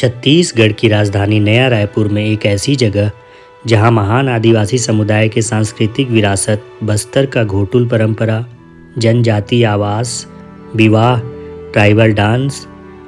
छत्तीसगढ़ की राजधानी नया रायपुर में एक ऐसी जगह जहां महान आदिवासी समुदाय के सांस्कृतिक विरासत, बस्तर का घोटुल परंपरा, जनजातीय आवास, विवाह, ट्राइबल डांस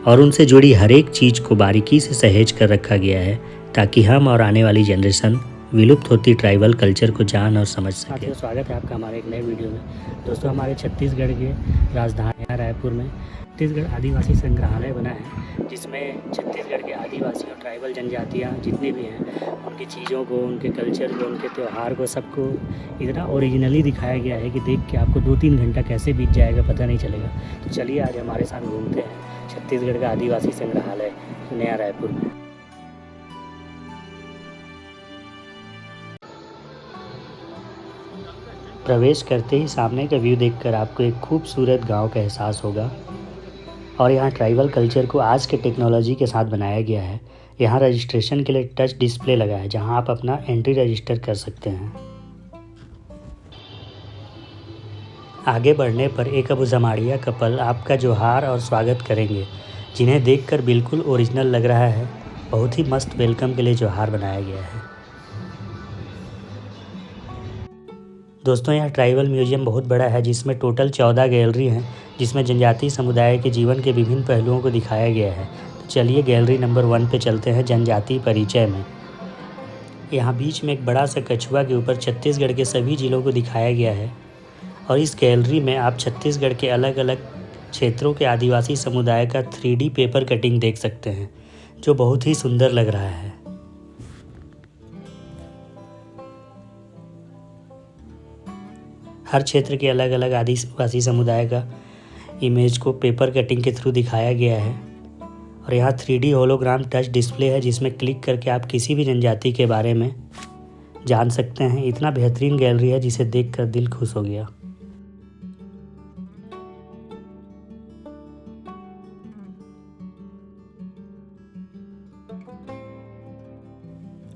और उनसे जुड़ी हर एक चीज़ को बारीकी से सहेज कर रखा गया है ताकि हम और आने वाली जनरेशन विलुप्त होती ट्राइबल कल्चर को जान और समझ सके। स्वागत है आपका हमारे एक नए वीडियो में। दोस्तों, हमारे छत्तीसगढ़ के राजधानी नया रायपुर में छत्तीसगढ़ आदिवासी संग्रहालय बना है, जिसमें छत्तीसगढ़ के आदिवासी और ट्राइबल जनजातियाँ जितनी भी हैं उनकी चीज़ों को, उनके कल्चर को, उनके त्यौहार को, सबको इतना ओरिजिनली दिखाया गया है कि देख के आपको 2-3 घंटा कैसे बीत जाएगा पता नहीं चलेगा। तो चलिए आज हमारे साथ घूमते हैं छत्तीसगढ़ का आदिवासी संग्रहालय नया रायपुर में। प्रवेश करते ही सामने का व्यू देखकर आपको एक खूबसूरत गांव का एहसास होगा। और यहाँ ट्राइबल कल्चर को आज के टेक्नोलॉजी के साथ बनाया गया है। यहाँ रजिस्ट्रेशन के लिए टच डिस्प्ले लगा है जहाँ आप अपना एंट्री रजिस्टर कर सकते हैं। आगे बढ़ने पर एक अबू जमाड़िया कपल आपका जोहार और स्वागत करेंगे, जिन्हें देखकर बिल्कुल ओरिजिनल लग रहा है। बहुत ही मस्त वेलकम के लिए जोहार बनाया गया है। दोस्तों, यह ट्राइबल म्यूजियम बहुत बड़ा है, जिसमें टोटल 14 गैलरी हैं, जिसमें जनजातीय समुदाय के जीवन के विभिन्न पहलुओं को दिखाया गया है। तो चलिए गैलरी नंबर 1 पे चलते हैं, जनजातीय परिचय में। यहाँ बीच में एक बड़ा सा कछुआ के ऊपर छत्तीसगढ़ के सभी जिलों को दिखाया गया है। और इस गैलरी में आप छत्तीसगढ़ के अलग अलग क्षेत्रों के आदिवासी समुदाय का 3D पेपर कटिंग देख सकते हैं, जो बहुत ही सुंदर लग रहा है। हर क्षेत्र के अलग अलग आदिवासी समुदाय का इमेज को पेपर कटिंग के थ्रू दिखाया गया है। और यहाँ 3D होलोग्राम टच डिस्प्ले है, जिसमें क्लिक करके आप किसी भी जनजाति के बारे में जान सकते हैं। इतना बेहतरीन गैलरी है जिसे देखकर दिल खुश हो गया।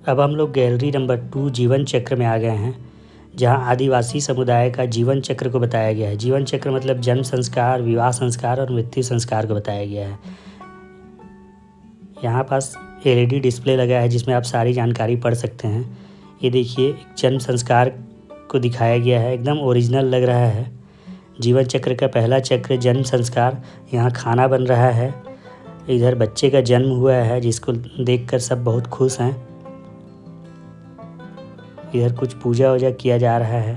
अब हम लोग गैलरी नंबर 2 जीवन चक्र में आ गए हैं, जहां आदिवासी समुदाय का जीवन चक्र को बताया गया है। जीवन चक्र मतलब जन्म संस्कार, विवाह संस्कार और मृत्यु संस्कार को बताया गया है। यहाँ पास LED डिस्प्ले लगा है, जिसमें आप सारी जानकारी पढ़ सकते हैं। ये देखिए, एक जन्म संस्कार को दिखाया गया है, एकदम ओरिजिनल लग रहा है। जीवन चक्र का पहला चक्र जन्म संस्कार, यहाँ खाना बन रहा है। इधर बच्चे का जन्म हुआ है, जिसको देखकर सब बहुत खुश हैं। इधर कुछ पूजा वूजा किया जा रहा है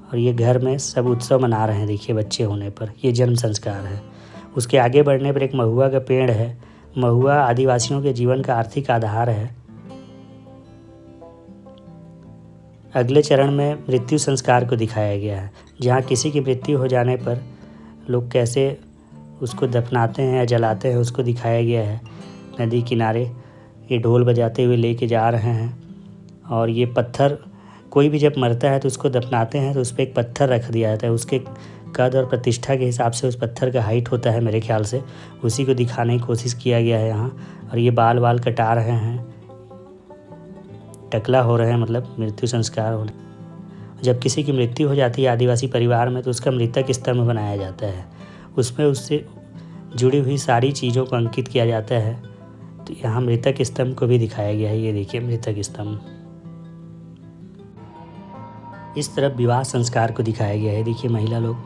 और ये घर में सब उत्सव मना रहे हैं। देखिए, बच्चे होने पर ये जन्म संस्कार है। उसके आगे बढ़ने पर एक महुआ का पेड़ है। महुआ आदिवासियों के जीवन का आर्थिक आधार है। अगले चरण में मृत्यु संस्कार को दिखाया गया है, जहाँ किसी की मृत्यु हो जाने पर लोग कैसे उसको दफनाते हैं या जलाते हैं, उसको दिखाया गया है। नदी किनारे ये ढोल बजाते हुए लेके जा रहे हैं। और ये पत्थर, कोई भी जब मरता है तो उसको दफनाते हैं तो उस पर एक पत्थर रख दिया जाता है। उसके कद और प्रतिष्ठा के हिसाब से उस पत्थर का हाइट होता है मेरे ख्याल से, उसी को दिखाने की कोशिश किया गया है यहाँ। और ये बाल वाल कटा रहे हैं, टकला हो रहे हैं, मतलब मृत्यु संस्कार हो। जब किसी की मृत्यु हो जाती है आदिवासी परिवार में, तो उसका मृतक स्तंभ बनाया जाता है। उसमें उससे जुड़ी हुई सारी चीज़ों को अंकित किया जाता है। तो यहाँ मृतक स्तंभ को भी दिखाया गया है। ये देखिए मृतक स्तंभ। इस तरफ विवाह संस्कार को दिखाया गया है। देखिए, महिला लोग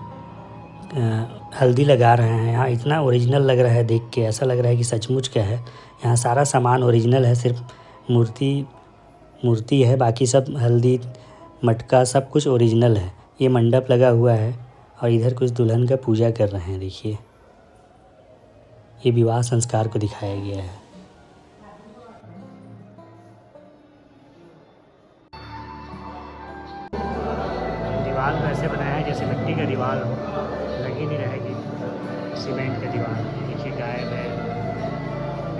हल्दी लगा रहे हैं। यहाँ इतना ओरिजिनल लग रहा है, देख के ऐसा लग रहा है कि सचमुच का है। यहाँ सारा सामान ओरिजिनल है, सिर्फ मूर्ति है, बाकी सब हल्दी, मटका, सब कुछ ओरिजिनल है। ये मंडप लगा हुआ है और इधर कुछ दुल्हन का पूजा कर रहे हैं। देखिए, ये विवाह संस्कार को दिखाया गया है। दीवार को ऐसे बनाया है जैसे मिट्टी का दीवार हो, लग ही नहीं रहेगी सीमेंट का दीवार। देखिए, गाय बैल,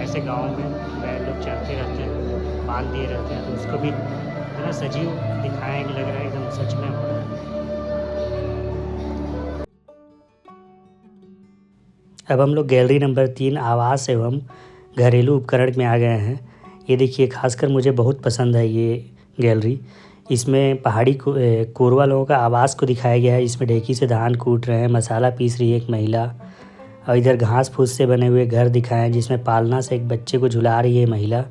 ऐसे गांव में बैल लोग चलते रहते हैं, बांध दिए रहते हैं, तो उसको भी इतना सजीव दिखाया कि लग रहा है एकदम सच में हो रहा है। अब हम लोग गैलरी नंबर 3 आवास एवं घरेलू उपकरण में आ गए हैं। ये देखिए, खासकर मुझे बहुत पसंद है ये गैलरी। इसमें पहाड़ी कोरवा लोगों का आवास को दिखाया गया है, जिसमें ढेकी से धान कूट रहे हैं, मसाला पीस रही है एक महिला। और इधर घास फूस से बने हुए घर दिखाए हैं जिसमें पालना से एक बच्चे को झुला रही है महिला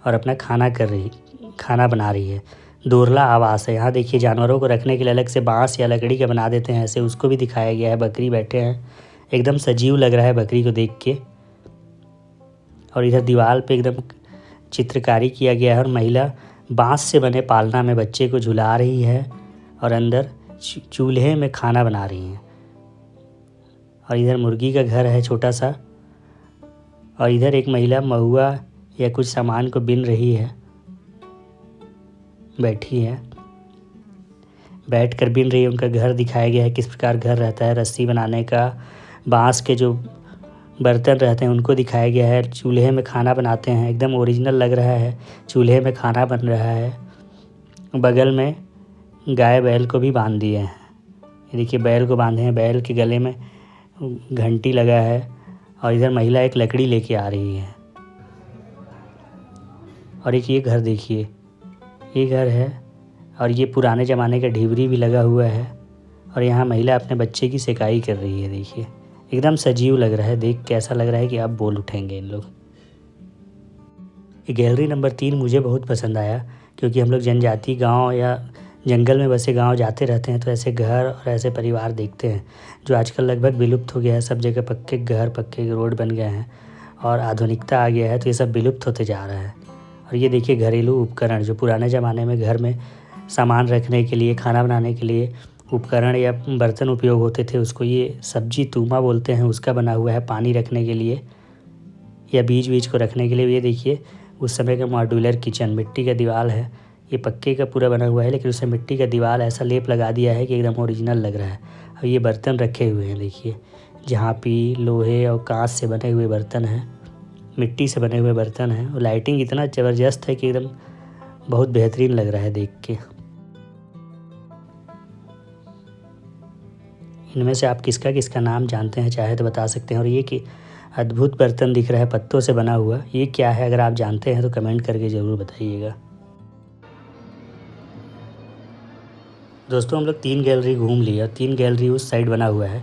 और अपना खाना बना रही है। दोरला आवास है। यहाँ देखिए जानवरों को रखने के लिए अलग से बांस या लकड़ी का बना देते हैं ऐसे, उसको भी दिखाया गया है। बकरी बैठे हैं, एकदम सजीव लग रहा है बकरी को देख के। और इधर दीवार पे एकदम चित्रकारी किया गया है और महिला बांस से बने पालना में बच्चे को झुला रही है और अंदर चूल्हे में खाना बना रही हैं। और इधर मुर्गी का घर है छोटा सा। और इधर एक महिला महुआ या कुछ सामान को बिन रही है, बैठी है, बैठ कर बिन रही है। उनका घर दिखाया गया है, किस प्रकार घर रहता है, रस्सी बनाने का, बांस के जो बर्तन रहते हैं उनको दिखाया गया है। चूल्हे में खाना बनाते हैं, एकदम ओरिजिनल लग रहा है। चूल्हे में खाना बन रहा है। बगल में गाय बैल को भी बांध दिए हैं। ये देखिए बैल को बांधे हैं, बैल के गले में घंटी लगा है। और इधर महिला एक लकड़ी लेके आ रही है। और एक ये घर देखिए, ये घर है और ये पुराने ज़माने का ढिबरी भी लगा हुआ है। और यहाँ महिला अपने बच्चे की सेकाई कर रही है। देखिए एकदम सजीव लग रहा है, देख के ऐसा लग रहा है कि अब बोल उठेंगे इन लोग। ये गैलरी नंबर 3 मुझे बहुत पसंद आया क्योंकि हम लोग जनजाति गांव या जंगल में बसे गांव जाते रहते हैं तो ऐसे घर और ऐसे परिवार देखते हैं जो आजकल लगभग विलुप्त हो गया है। सब जगह पक्के घर, पक्के रोड बन गए हैं और आधुनिकता आ गया है तो ये सब विलुप्त होते जा रहा है। और ये देखिए घरेलू उपकरण जो पुराने ज़माने में घर में सामान रखने के लिए, खाना बनाने के लिए उपकरण या बर्तन उपयोग होते थे, उसको ये सब्जी तूमा बोलते हैं, उसका बना हुआ है। पानी रखने के लिए या बीज को रखने के लिए। ये देखिए उस समय का मॉड्यूलर किचन, मिट्टी का दीवार है। ये पक्के का पूरा बना हुआ है लेकिन उसमें मिट्टी का दीवार ऐसा लेप लगा दिया है कि एकदम ओरिजिनल लग रहा है। और ये बर्तन रखे हुए हैं देखिए, जहाँ पे लोहे और कांच से बने हुए बर्तन हैं, मिट्टी से बने हुए बर्तन हैं। और लाइटिंग इतना ज़बरदस्त है कि एकदम बहुत बेहतरीन लग रहा है देख के। इनमें से आप किसका किसका नाम जानते हैं चाहे तो बता सकते हैं। और ये कि अद्भुत बर्तन दिख रहा है पत्तों से बना हुआ, ये क्या है अगर आप जानते हैं तो कमेंट करके ज़रूर बताइएगा। दोस्तों हम लोग 3 गैलरी घूम लिए और 3 गैलरी उस साइड बना हुआ है।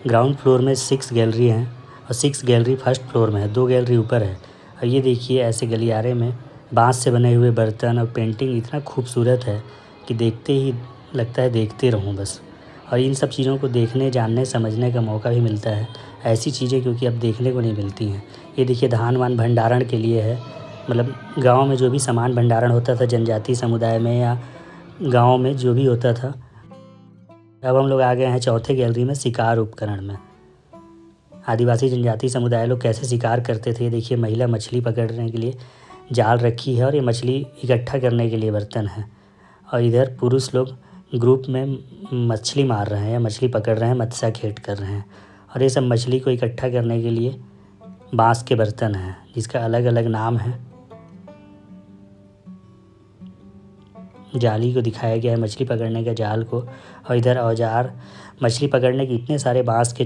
ग्राउंड फ्लोर में 6 गैलरी हैं और 6 गैलरी फर्स्ट फ्लोर में है, 2 गैलरी ऊपर है। और ये देखिए ऐसे गलियारे में बांस से बने हुए बर्तन और पेंटिंग इतना खूबसूरत है कि देखते ही लगता है देखते रहूं बस। और इन सब चीज़ों को देखने, जानने, समझने का मौका भी मिलता है। ऐसी चीज़ें क्योंकि अब देखने को नहीं मिलती हैं। ये देखिए धान वान भंडारण के लिए है, मतलब गाँव में जो भी सामान भंडारण होता था जनजाति समुदाय में या गाँव में जो भी होता था। अब हम लोग आ गए हैं चौथे गैलरी में, शिकार उपकरण में। आदिवासी जनजाति समुदाय लोग कैसे शिकार करते थे। देखिए महिला मछली पकड़ने के लिए जाल रखी है और ये मछली इकट्ठा करने के लिए बर्तन है। और इधर पुरुष लोग ग्रुप में मछली मार रहे हैं या मछली पकड़ रहे हैं, मत्स्य खेट कर रहे हैं। और ये सब मछली को इकट्ठा करने के लिए बांस के बर्तन हैं जिसका अलग अलग नाम है। जाली को दिखाया गया है, मछली पकड़ने का जाल को। और इधर औजार, मछली पकड़ने के इतने सारे बांस के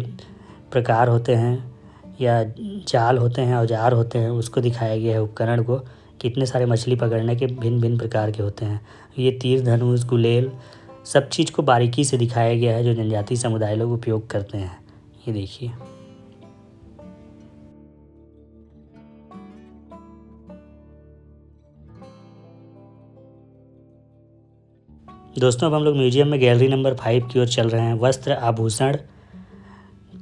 प्रकार होते हैं या जाल होते हैं, औजार होते हैं, उसको दिखाया गया है उपकरण को। कितने सारे मछली पकड़ने के भिन्न भिन्न प्रकार के होते हैं। ये तीर धनुष, गुलेल, सब चीज़ को बारीकी से दिखाया गया है जो जनजाति समुदाय लोग उपयोग करते हैं। ये देखिए दोस्तों अब हम लोग म्यूजियम में गैलरी नंबर 5 की ओर चल रहे हैं। वस्त्र आभूषण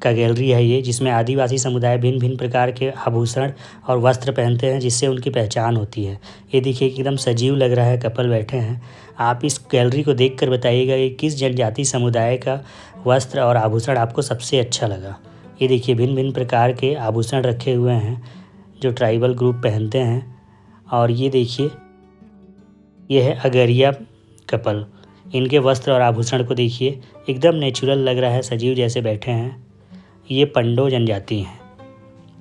का गैलरी है ये, जिसमें आदिवासी समुदाय भिन्न भिन्न प्रकार के आभूषण और वस्त्र पहनते हैं जिससे उनकी पहचान होती है। ये देखिए एकदम सजीव लग रहा है, कपल बैठे हैं। आप इस गैलरी को देखकर बताइएगा कि किस जनजाति समुदाय का वस्त्र और आभूषण आपको सबसे अच्छा लगा। ये देखिए भिन्न भिन्न प्रकार के आभूषण रखे हुए हैं जो ट्राइबल ग्रुप पहनते हैं। और ये देखिए ये है अगरिया कपल, इनके वस्त्र और आभूषण को देखिए एकदम नेचुरल लग रहा है, सजीव जैसे बैठे हैं। ये पंडो जनजाति हैं,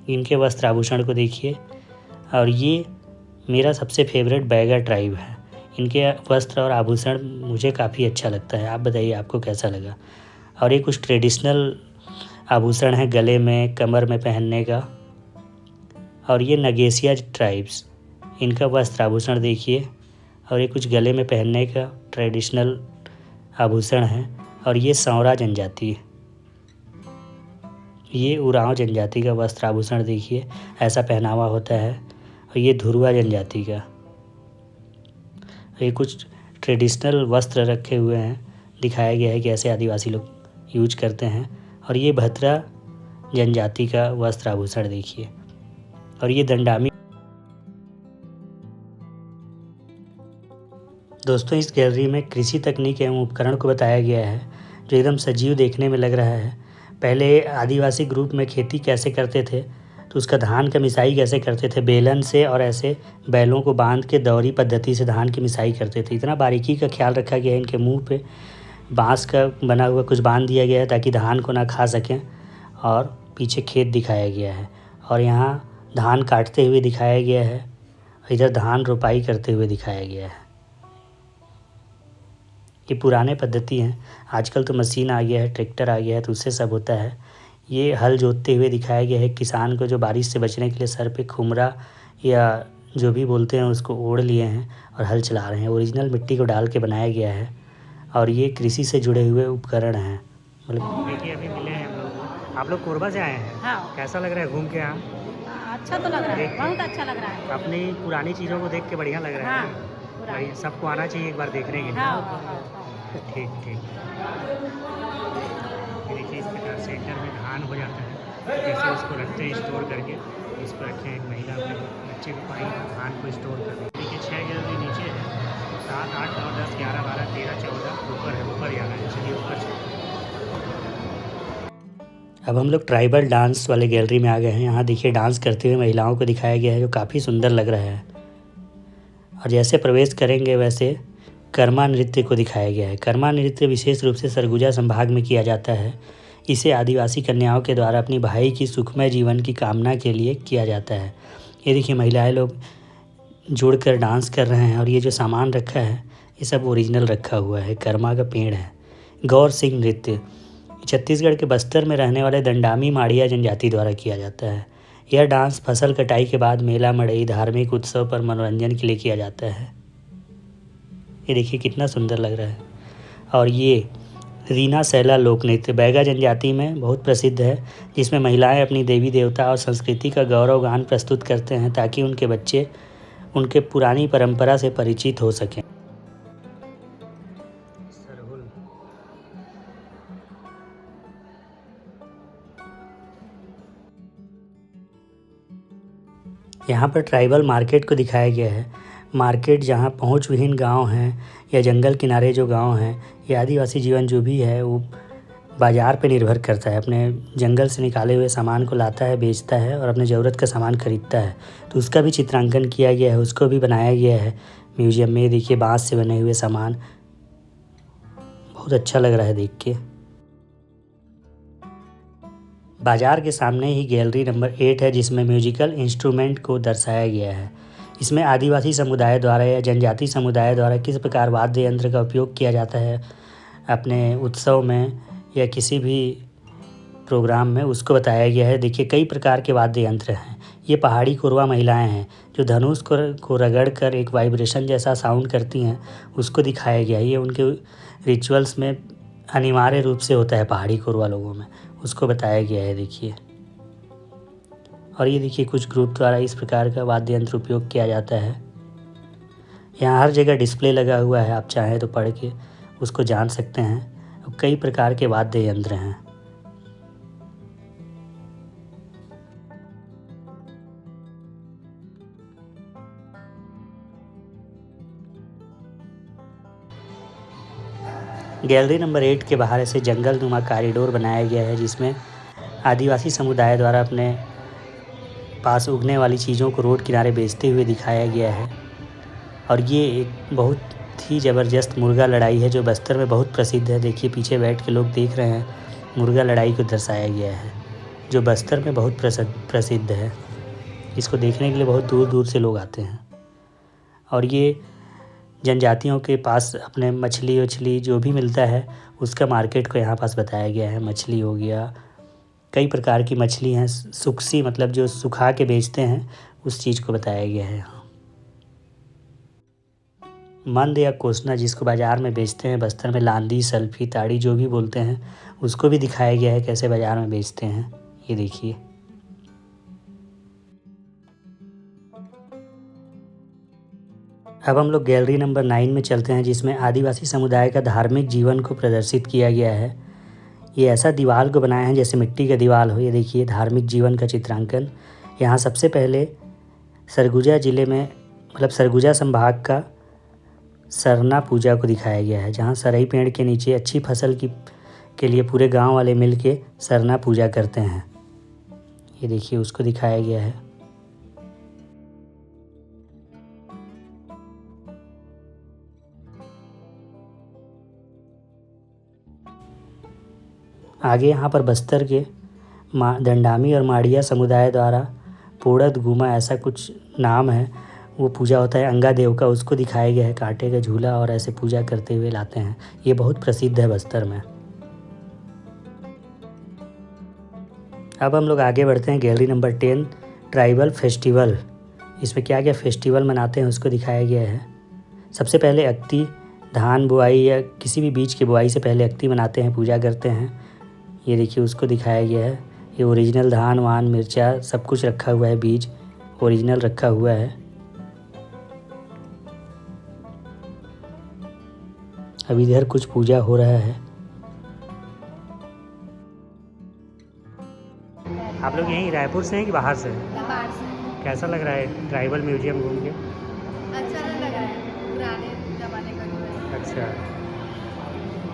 इनके वस्त्र आभूषण को देखिए। और ये मेरा सबसे फेवरेट बैगा ट्राइब है, इनके वस्त्र और आभूषण मुझे काफ़ी अच्छा लगता है। आप बताइए आपको कैसा लगा। और ये कुछ ट्रेडिशनल आभूषण है गले में, कमर में पहनने का। और ये नगेसिया ट्राइब्स, इनका वस्त्र आभूषण देखिए। और ये कुछ गले में पहनने का ट्रेडिशनल आभूषण है। और ये सौरा जनजाति, ये उरांव जनजाति का वस्त्र आभूषण देखिए, ऐसा पहनावा होता है। और ये धुरवा जनजाति का, ये कुछ ट्रेडिशनल वस्त्र रखे हुए हैं, दिखाया गया है कि ऐसे आदिवासी लोग यूज करते हैं। और ये भद्रा जनजाति का वस्त्र आभूषण देखिए। और ये दंडामी। दोस्तों, इस गैलरी में कृषि तकनीक एवं उपकरण को बताया गया है, जो एकदम सजीव देखने में लग रहा है। पहले आदिवासी ग्रुप में खेती कैसे करते थे, तो उसका धान का मिसाई कैसे करते थे, बेलन से, और ऐसे बैलों को बांध के दौरी पद्धति से धान की मिसाई करते थे। इतना बारीकी का ख्याल रखा गया है। इनके मुंह पे बांस का बना हुआ कुछ बांध दिया गया है ताकि धान को ना खा सकें। और पीछे खेत दिखाया गया है, और यहाँ धान काटते हुए दिखाया गया है, इधर धान रोपाई करते हुए दिखाया गया है। ये पुराने पद्धति हैं। आजकल तो मशीन आ गया है, ट्रैक्टर आ गया है, तो उससे सब होता है। ये हल जोतते हुए दिखाया गया है किसान को, जो बारिश से बचने के लिए सर पे खुमरा या जो भी बोलते हैं उसको ओढ़ लिए हैं और हल चला रहे हैं। ओरिजिनल मिट्टी को डाल के बनाया गया है, और ये कृषि से जुड़े हुए उपकरण हैं। मतलब देखिए, अभी मिले हैं हम लोग। आप लोग कोरबा से आए हैं? हाँ। कैसा लग रहा है घूम के यहाँ? अच्छा तो लग रहा है, बहुत अच्छा लग रहा है। अपनी पुरानी चीज़ों को देख के बढ़िया लग रहा है। हाँ, भाई, सबको आना चाहिए एक बार देखने के लिए। हाँ। ठीक ठीक। देखिए, इस प्रकार से घर में धान हो जाता है, जैसे उसको रखते हैं स्टोर करके। इस पर रखे एक महिला अपने बच्चे को पाई धान को स्टोर कर रही है। देखिए, 6 गैलरी नीचे है, 7, 8, 9, 10, 11, 12, 13, 14 ऊपर है। ऊपर जाना है, चलिए ऊपर चलिए। अब हम लोग ट्राइबल डांस वाले गैलरी में आ गए हैं। यहाँ देखिए, डांस करते हुए महिलाओं को दिखाया गया है, जो काफ़ी सुंदर लग रहा है। और जैसे प्रवेश करेंगे वैसे कर्मा नृत्य को दिखाया गया है। कर्मा नृत्य विशेष रूप से सरगुजा संभाग में किया जाता है। इसे आदिवासी कन्याओं के द्वारा अपनी भाई की सुखमय जीवन की कामना के लिए किया जाता है। ये देखिए, महिलाएं लोग जुड़कर डांस कर रहे हैं, और ये जो सामान रखा है ये सब ओरिजिनल रखा हुआ है, कर्मा का पेड़ है। गौर सिंह नृत्य छत्तीसगढ़ के बस्तर में रहने वाले दंडामी माड़िया जनजाति द्वारा किया जाता है। यह डांस फसल कटाई के बाद मेला, मड़ई, धार्मिक उत्सव पर मनोरंजन के लिए किया जाता है। ये देखिए कितना सुंदर लग रहा है। और ये रीना सैला लोक नृत्य बैगा जनजाति में बहुत प्रसिद्ध है, जिसमें महिलाएं अपनी देवी देवता और संस्कृति का गौरव गान प्रस्तुत करते हैं, ताकि उनके बच्चे उनके पुरानी परंपरा से परिचित हो सकें। यहाँ पर ट्राइबल मार्केट को दिखाया गया है। मार्केट जहाँ पहुँच विहीन गांव हैं या जंगल किनारे जो गांव हैं, या आदिवासी जीवन जो भी है, वो बाज़ार पे निर्भर करता है। अपने जंगल से निकाले हुए सामान को लाता है, बेचता है, और अपने ज़रूरत का सामान खरीदता है। तो उसका भी चित्रांकन किया गया है, उसको भी बनाया गया है म्यूजियम में। देखिए, बाँस से बने हुए सामान, बहुत अच्छा लग रहा है देख के। बाज़ार के सामने ही गैलरी नंबर 8 है, जिसमें म्यूजिकल इंस्ट्रूमेंट को दर्शाया गया है। इसमें आदिवासी समुदाय द्वारा या जनजाति समुदाय द्वारा किस प्रकार वाद्य यंत्र का उपयोग किया जाता है अपने उत्सव में या किसी भी प्रोग्राम में, उसको बताया गया है। देखिए, कई प्रकार के वाद्य यंत्र हैं। ये पहाड़ी कोरवा महिलाएं हैं, जो धनुष को रगड़ कर एक वाइब्रेशन जैसा साउंड करती हैं, उसको दिखाया गया है। ये उनके रिचुअल्स में अनिवार्य रूप से होता है पहाड़ी कोरवा लोगों में, उसको बताया गया है। देखिए, और ये देखिए, कुछ ग्रुप द्वारा इस प्रकार का वाद्य यंत्र उपयोग किया जाता है। यहाँ हर जगह डिस्प्ले लगा हुआ है, आप चाहें तो पढ़ के उसको जान सकते हैं। कई प्रकार के वाद्य यंत्र हैं। गैलरी नंबर 8 के बाहर ऐसे जंगल नुमा कॉरिडोर बनाया गया है, जिसमें आदिवासी समुदाय द्वारा अपने पास उगने वाली चीज़ों को रोड किनारे बेचते हुए दिखाया गया है। और ये एक बहुत ही ज़बरदस्त मुर्गा लड़ाई है, जो बस्तर में बहुत प्रसिद्ध है। देखिए, पीछे बैठ के लोग देख रहे हैं, मुर्गा लड़ाई को दर्शाया गया है, जो बस्तर में बहुत प्रसिद्ध है। इसको देखने के लिए बहुत दूर दूर से लोग आते हैं। और ये जनजातियों के पास अपने मछली वछली जो भी मिलता है, उसका मार्केट को यहाँ पास बताया गया है। मछली हो गया, कई प्रकार की मछली हैं। सुक्सी मतलब जो सुखा के बेचते हैं, उस चीज़ को बताया गया है यहाँ। मंद या कोसना, जिसको बाज़ार में बेचते हैं बस्तर में, लांदी, सल्फी, ताड़ी जो भी बोलते हैं, उसको भी दिखाया गया है कैसे बाज़ार में बेचते हैं। ये देखिए। अब हम लोग गैलरी नंबर 9 में चलते हैं, जिसमें आदिवासी समुदाय का धार्मिक जीवन को प्रदर्शित किया गया है। ये ऐसा दीवार को बनाया है जैसे मिट्टी का दीवार हो। ये देखिए धार्मिक जीवन का चित्रांकन। यहाँ सबसे पहले सरगुजा ज़िले में मतलब सरगुजा संभाग का सरना पूजा को दिखाया गया है, जहाँ सरई पेड़ के नीचे अच्छी फसल के लिए पूरे गांव वाले मिल के सरना पूजा करते हैं। ये देखिए उसको दिखाया गया है। आगे यहाँ पर बस्तर के दंडामी और माड़िया समुदाय द्वारा पोड़त गुमा ऐसा कुछ नाम है, वो पूजा होता है अंगा देव का, उसको दिखाया गया है। कांटे का झूला और ऐसे पूजा करते हुए लाते हैं। ये बहुत प्रसिद्ध है बस्तर में। अब हम लोग आगे बढ़ते हैं गैलरी नंबर 10 ट्राइबल फेस्टिवल। इसमें क्या क्या फेस्टिवल मनाते हैं उसको दिखाया गया है। सबसे पहले अक्ति, धान बुआई या किसी भी बीज की बुआई से पहले अक्ति मनाते हैं, पूजा करते हैं। ये देखिए उसको दिखाया गया है। ये ओरिजिनल धान वान मिर्चा सब कुछ रखा हुआ है, बीज ओरिजिनल रखा हुआ है। अभी इधर कुछ पूजा हो रहा है। आप लोग यहीं रायपुर से हैं कि बाहर से? बाहर से। कैसा लग रहा है ट्राइबल म्यूजियम घूम के? अच्छा लग रहा है, पुराने जमाने का जो है। अच्छा,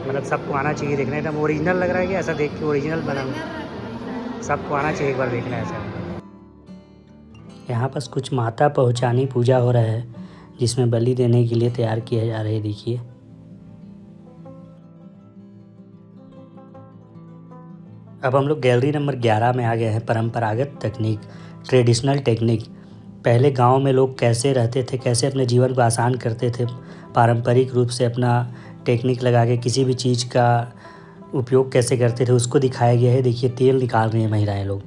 मतलब सबको आना चाहिए देखना। एकदम ओरिजिनल लग रहा है कि ऐसा देख के ओरिजिनल बना? सबको आना चाहिए एक बार देखना ऐसा। यहाँ पास कुछ माता पहुँचानी पूजा हो रहा है, जिसमें बलि देने के लिए तैयार किया जा रहा है। देखिए अब हम लोग गैलरी नंबर 11 में आ गए हैं। परंपरागत तकनीक, ट्रेडिशनल टेक्निक। पहले गांव में लोग कैसे रहते थे, कैसे अपने जीवन को आसान करते थे, पारंपरिक रूप से अपना टेक्निक लगा के किसी भी चीज़ का उपयोग कैसे करते थे, उसको दिखाया गया है। देखिए तेल निकाल रही हैं महिलाएं लोग।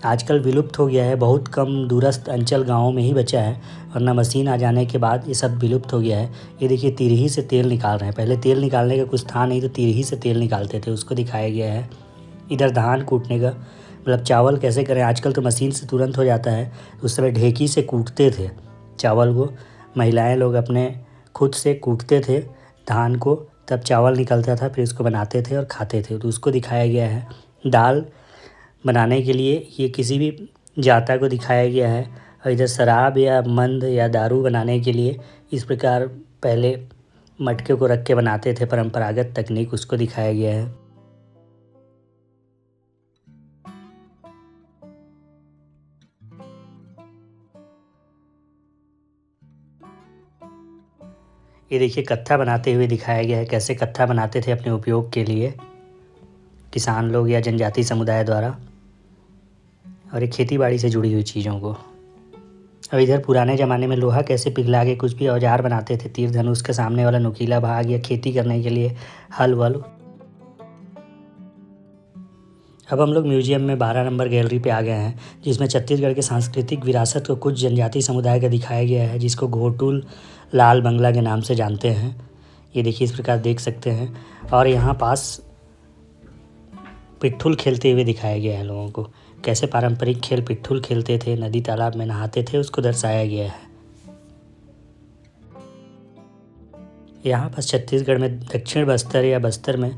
आजकल विलुप्त हो गया है, बहुत कम दूरस्थ अंचल गाँवों में ही बचा है, वरना मशीन आ जाने के बाद ये सब विलुप्त हो गया है। ये देखिए तिरही से तेल निकाल रहे हैं। पहले तेल निकालने का कुछ था नहीं, तो तिरही से तेल निकालते थे, उसको दिखाया गया है। इधर धान कूटने का मतलब चावल कैसे करें, आजकल तो मशीन से तुरंत हो जाता है। उस समय ढेकी से कूटते थे चावल को, महिलाएं लोग अपने खुद से कूटते थे धान को, तब चावल निकलता था, फिर उसको बनाते थे और खाते थे। तो उसको दिखाया गया है। दाल बनाने के लिए ये किसी भी जाता को दिखाया गया है। और इधर शराब या मंद या दारू बनाने के लिए इस प्रकार पहले मटके को रख के बनाते थे, परंपरागत तकनीक, उसको दिखाया गया है। ये देखिए कत्था बनाते हुए दिखाया गया है, कैसे कत्था बनाते थे अपने उपयोग के लिए किसान लोग या जनजाति समुदाय द्वारा, और ये खेती बाड़ी से जुड़ी हुई चीज़ों को। अब इधर पुराने ज़माने में लोहा कैसे पिघला के कुछ भी औजार बनाते थे, तीर धनुष के सामने वाला नुकीला भाग या खेती करने के लिए हल वल। अब हम लोग म्यूजियम में 12 नंबर गैलरी पे आ गए हैं, जिसमें छत्तीसगढ़ के सांस्कृतिक विरासत को कुछ जनजाति समुदाय का दिखाया गया है, जिसको घोटुल लाल बंगला के नाम से जानते हैं। ये देखिए इस प्रकार देख सकते हैं। और यहाँ पास पिट्ठुल खेलते हुए दिखाया गया है लोगों को, कैसे पारंपरिक खेल पिट्ठुल खेलते थे, नदी तालाब में नहाते थे, उसको दर्शाया गया है। यहाँ पास छत्तीसगढ़ में दक्षिण बस्तर या बस्तर में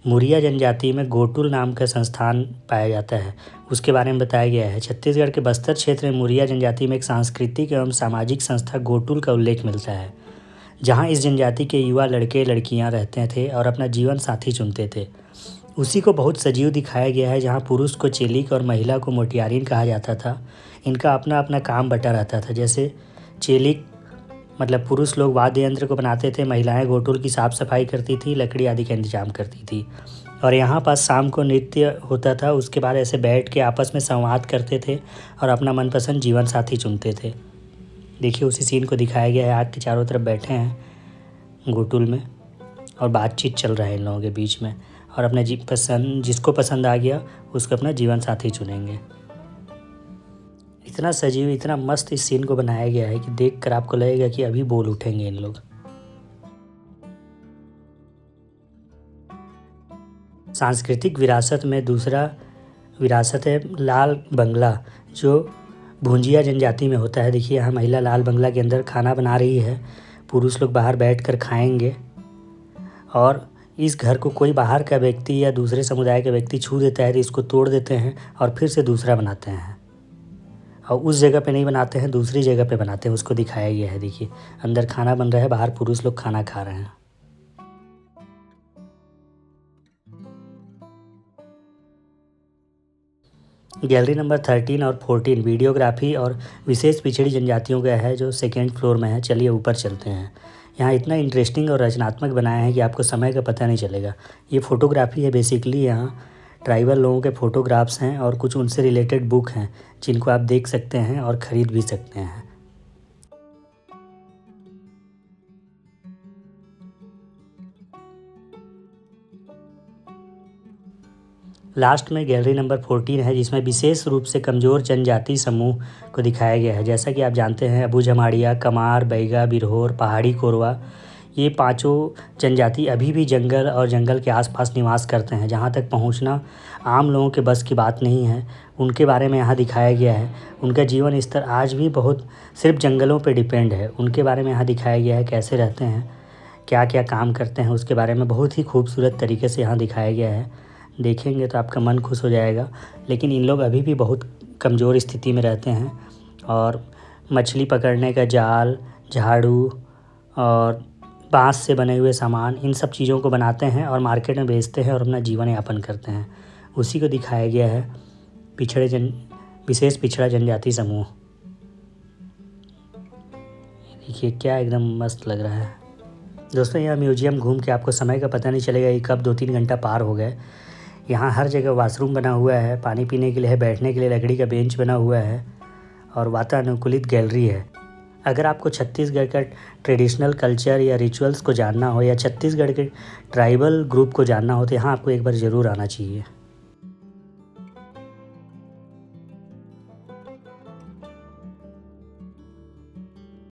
मुरिया जनजाति में गोटुल नाम का संस्थान पाया जाता है, उसके बारे में बताया गया है। छत्तीसगढ़ के बस्तर क्षेत्र में मुरिया जनजाति में एक सांस्कृतिक एवं सामाजिक संस्था गोटुल का उल्लेख मिलता है, जहां इस जनजाति के युवा लड़के लड़कियां रहते थे और अपना जीवन साथी चुनते थे। उसी को बहुत सजीव दिखाया गया है, जहाँ पुरुष को चेलिक और महिला को मोटियारिन कहा जाता था। इनका अपना अपना काम बटा रहता था। जैसे चेलिक मतलब पुरुष लोग वाद्य यंत्र को बनाते थे, महिलाएं गोटुल की साफ सफाई करती थी, लकड़ी आदि का इंतजाम करती थी। और यहाँ पास शाम को नृत्य होता था, उसके बाद ऐसे बैठ के आपस में संवाद करते थे और अपना मनपसंद जीवन साथी चुनते थे। देखिए उसी सीन को दिखाया गया है। आग के चारों तरफ बैठे हैं गोटुल में और बातचीत चल रहा है इन लोगों के बीच में, और अपने जिसको पसंद आ गया उसको अपना जीवन साथी चुनेंगे। इतना सजीव, इतना मस्त इस सीन को बनाया गया है कि देखकर आपको लगेगा कि अभी बोल उठेंगे इन लोग। सांस्कृतिक विरासत में दूसरा विरासत है लाल बंगला, जो भुंजिया जनजाति में होता है। देखिए यहाँ महिला लाल बंगला के अंदर खाना बना रही है, पुरुष लोग बाहर बैठकर खाएंगे। और इस घर को कोई बाहर का व्यक्ति या दूसरे समुदाय का व्यक्ति छू देता है तो इसको तोड़ देते हैं और फिर से दूसरा बनाते हैं, और उस जगह पे नहीं बनाते हैं, दूसरी जगह पे बनाते हैं। उसको दिखाया गया है। देखिए अंदर खाना बन रहा है, बाहर पुरुष लोग खाना खा रहे हैं। गैलरी नंबर 13 और 14 वीडियोग्राफी और विशेष पिछड़ी जनजातियों का है, जो सेकेंड फ्लोर में है। चलिए ऊपर चलते हैं। यहाँ इतना इंटरेस्टिंग और रचनात्मक बनाया है कि आपको समय का पता नहीं चलेगा। ये फ़ोटोग्राफी है बेसिकली। यहाँ ट्राइबल लोगों के फ़ोटोग्राफ्स हैं और कुछ उनसे रिलेटेड बुक हैं जिनको आप देख सकते हैं और ख़रीद भी सकते हैं। लास्ट में गैलरी नंबर 14 है, जिसमें विशेष रूप से कमज़ोर जनजाति समूह को दिखाया गया है। जैसा कि आप जानते हैं, अबू जमाड़िया, कमार, बैगा, बिरहोर, पहाड़ी कोरवा, ये पांचों जनजाति अभी भी जंगल और जंगल के आसपास निवास करते हैं। जहाँ तक पहुँचना आम लोगों के बस की बात नहीं है। उनके बारे में यहाँ दिखाया गया है। उनका जीवन स्तर आज भी बहुत सिर्फ जंगलों पर डिपेंड है। उनके बारे में यहाँ दिखाया गया है, कैसे रहते हैं, क्या क्या काम करते हैं, उसके बारे में बहुत ही खूबसूरत तरीके से यहाँ दिखाया गया है। देखेंगे तो आपका मन खुश हो जाएगा। लेकिन इन लोग अभी भी बहुत कमज़ोर स्थिति में रहते हैं और मछली पकड़ने का जाल, झाड़ू और बांस से बने हुए सामान, इन सब चीज़ों को बनाते हैं और मार्केट में बेचते हैं और अपना जीवन यापन करते हैं। उसी को दिखाया गया है विशेष पिछड़ा जनजाति समूह। देखिए क्या एकदम मस्त लग रहा है। दोस्तों यह म्यूजियम घूम के आपको समय का पता नहीं चलेगा कि कब 2-3 घंटा पार हो गए। यहाँ हर जगह वॉशरूम बना हुआ है, पानी पीने के लिए है, बैठने के लिए लकड़ी का बेंच बना हुआ है और वातानुकूलित गैलरी है। अगर आपको छत्तीसगढ़ का ट्रेडिशनल कल्चर या रिचुअल्स को जानना हो या छत्तीसगढ़ के ट्राइबल ग्रुप को जानना हो तो यहाँ आपको एक बार ज़रूर आना चाहिए।